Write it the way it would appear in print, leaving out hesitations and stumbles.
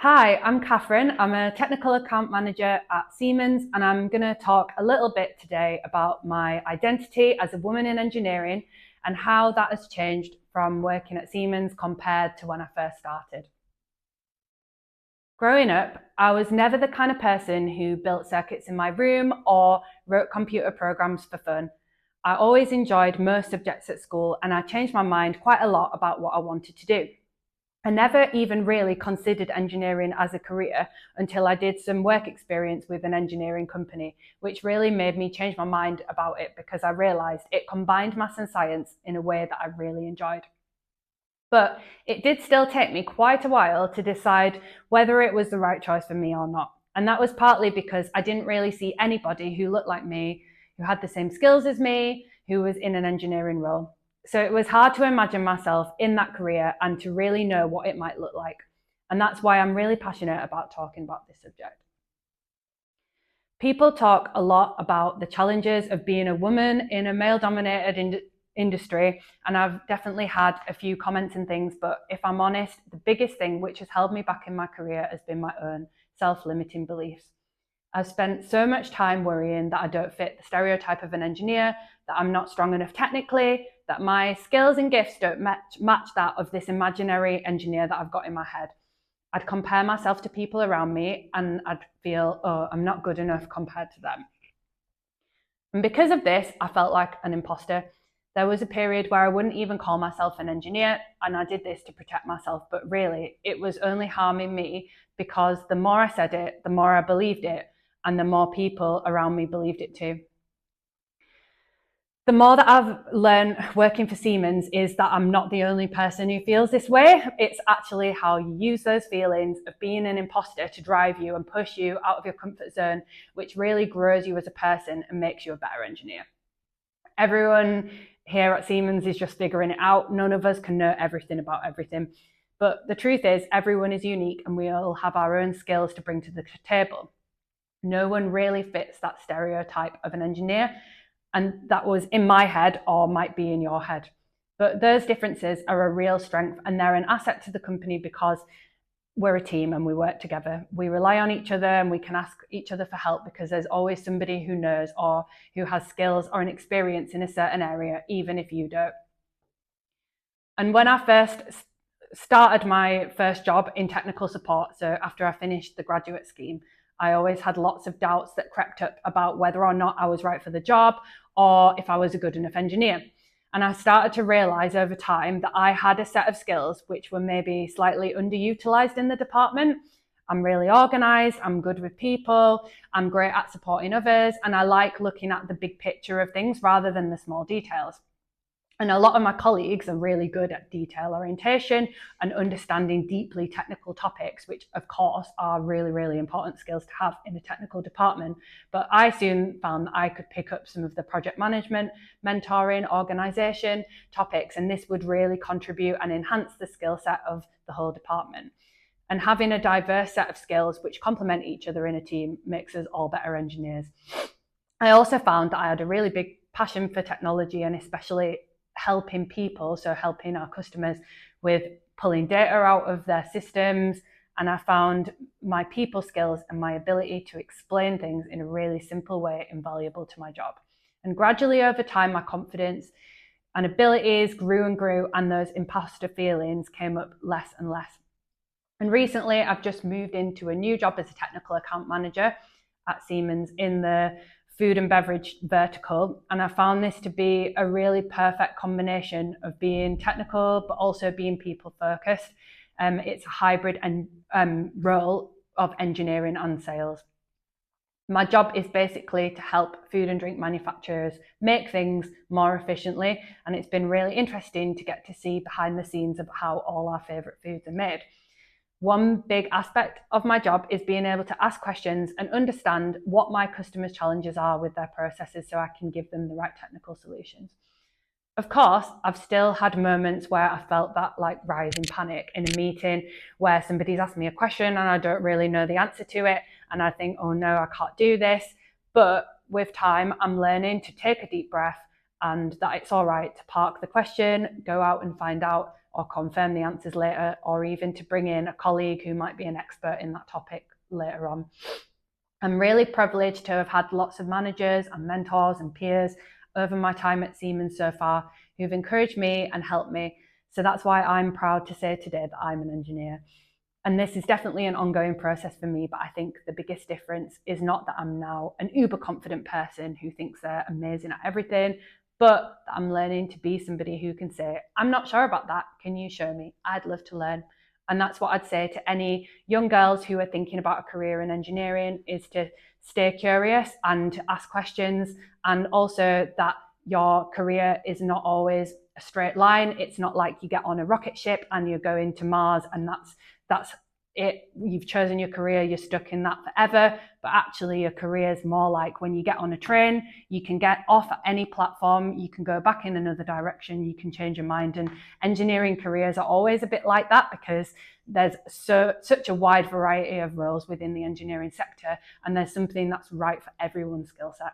Hi, I'm Kathryn. I'm a technical account manager at Siemens, and I'm going to talk a little bit today about my identity as a woman in engineering and how that has changed from working at Siemens compared to when I first started. Growing up, I was never the kind of person who built circuits in my room or wrote computer programs for fun. I always enjoyed most subjects at school, and I changed my mind quite a lot about what I wanted to do. I never even really considered engineering as a career until I did some work experience with an engineering company, which really made me change my mind about it because I realised it combined maths and science in a way that I really enjoyed. But it did still take me quite a while to decide whether it was the right choice for me or not. And that was partly because I didn't really see anybody who looked like me, who had the same skills as me, who was in an engineering role. So it was hard to imagine myself in that career and to really know what it might look like. And that's why I'm really passionate about talking about this subject. People talk a lot about the challenges of being a woman in a male-dominated industry, and I've definitely had a few comments and things, but if I'm honest, the biggest thing which has held me back in my career has been my own self-limiting beliefs. I've spent so much time worrying that I don't fit the stereotype of an engineer, that I'm not strong enough technically, that my skills and gifts don't match that of this imaginary engineer that I've got in my head. I'd compare myself to people around me and I'd feel, oh, I'm not good enough compared to them. And because of this, I felt like an imposter. There was a period where I wouldn't even call myself an engineer, and I did this to protect myself, but really it was only harming me because the more I said it, the more I believed it, and the more people around me believed it too. The more that I've learned working for Siemens is that I'm not the only person who feels this way. It's actually how you use those feelings of being an imposter to drive you and push you out of your comfort zone, which really grows you as a person and makes you a better engineer. Everyone here at Siemens is just figuring it out. None of us can know everything about everything. But the truth is, everyone is unique and we all have our own skills to bring to the table. No one really fits that stereotype of an engineer. And that was in my head or might be in your head. But those differences are a real strength and they're an asset to the company because we're a team and we work together. We rely on each other and we can ask each other for help because there's always somebody who knows or who has skills or an experience in a certain area, even if you don't. And when I first started my first job in technical support, so after I finished the graduate scheme, I always had lots of doubts that crept up about whether or not I was right for the job or if I was a good enough engineer. And I started to realize over time that I had a set of skills which were maybe slightly underutilized in the department. I'm really organized, I'm good with people, I'm great at supporting others, and I like looking at the big picture of things rather than the small details. And a lot of my colleagues are really good at detail orientation and understanding deeply technical topics, which of course are really, really important skills to have in a technical department. But I soon found that I could pick up some of the project management, mentoring, organization topics, and this would really contribute and enhance the skill set of the whole department. And having a diverse set of skills which complement each other in a team makes us all better engineers. I also found that I had a really big passion for technology and especially helping people, so helping our customers with pulling data out of their systems. And I found my people skills and my ability to explain things in a really simple way invaluable to my job. And gradually over time, my confidence and abilities grew and grew, and those imposter feelings came up less and less. And recently, I've just moved into a new job as a technical account manager at Siemens in the food and beverage vertical, and I found this to be a really perfect combination of being technical but also being people focused. It's a hybrid role of engineering and sales. My job is basically to help food and drink manufacturers make things more efficiently, and it's been really interesting to get to see behind the scenes of how all our favourite foods are made. One big aspect of my job is being able to ask questions and understand what my customers' challenges are with their processes so I can give them the right technical solutions. Of course, I've still had moments where I felt that like rising panic in a meeting where somebody's asked me a question and I don't really know the answer to it and I think, oh no, I can't do this. But with time, I'm learning to take a deep breath and that it's all right to park the question, go out and find out or confirm the answers later, or even to bring in a colleague who might be an expert in that topic later on. I'm really privileged to have had lots of managers and mentors and peers over my time at Siemens so far who've encouraged me and helped me. So that's why I'm proud to say today that I'm an engineer. And this is definitely an ongoing process for me, but I think the biggest difference is not that I'm now an uber confident person who thinks they're amazing at everything, but that I'm learning to be somebody who can say, I'm not sure about that. Can you show me? I'd love to learn. And that's what I'd say to any young girls who are thinking about a career in engineering, is to stay curious and ask questions. And also that your career is not always a straight line. It's not like you get on a rocket ship and you're going to Mars and that's it. You've chosen your career, you're stuck in that forever. But actually your career is more like when you get on a train, you can get off at any platform, you can go back in another direction, you can change your mind. And engineering careers are always a bit like that, because there's such a wide variety of roles within the engineering sector, and there's something that's right for everyone's skill set.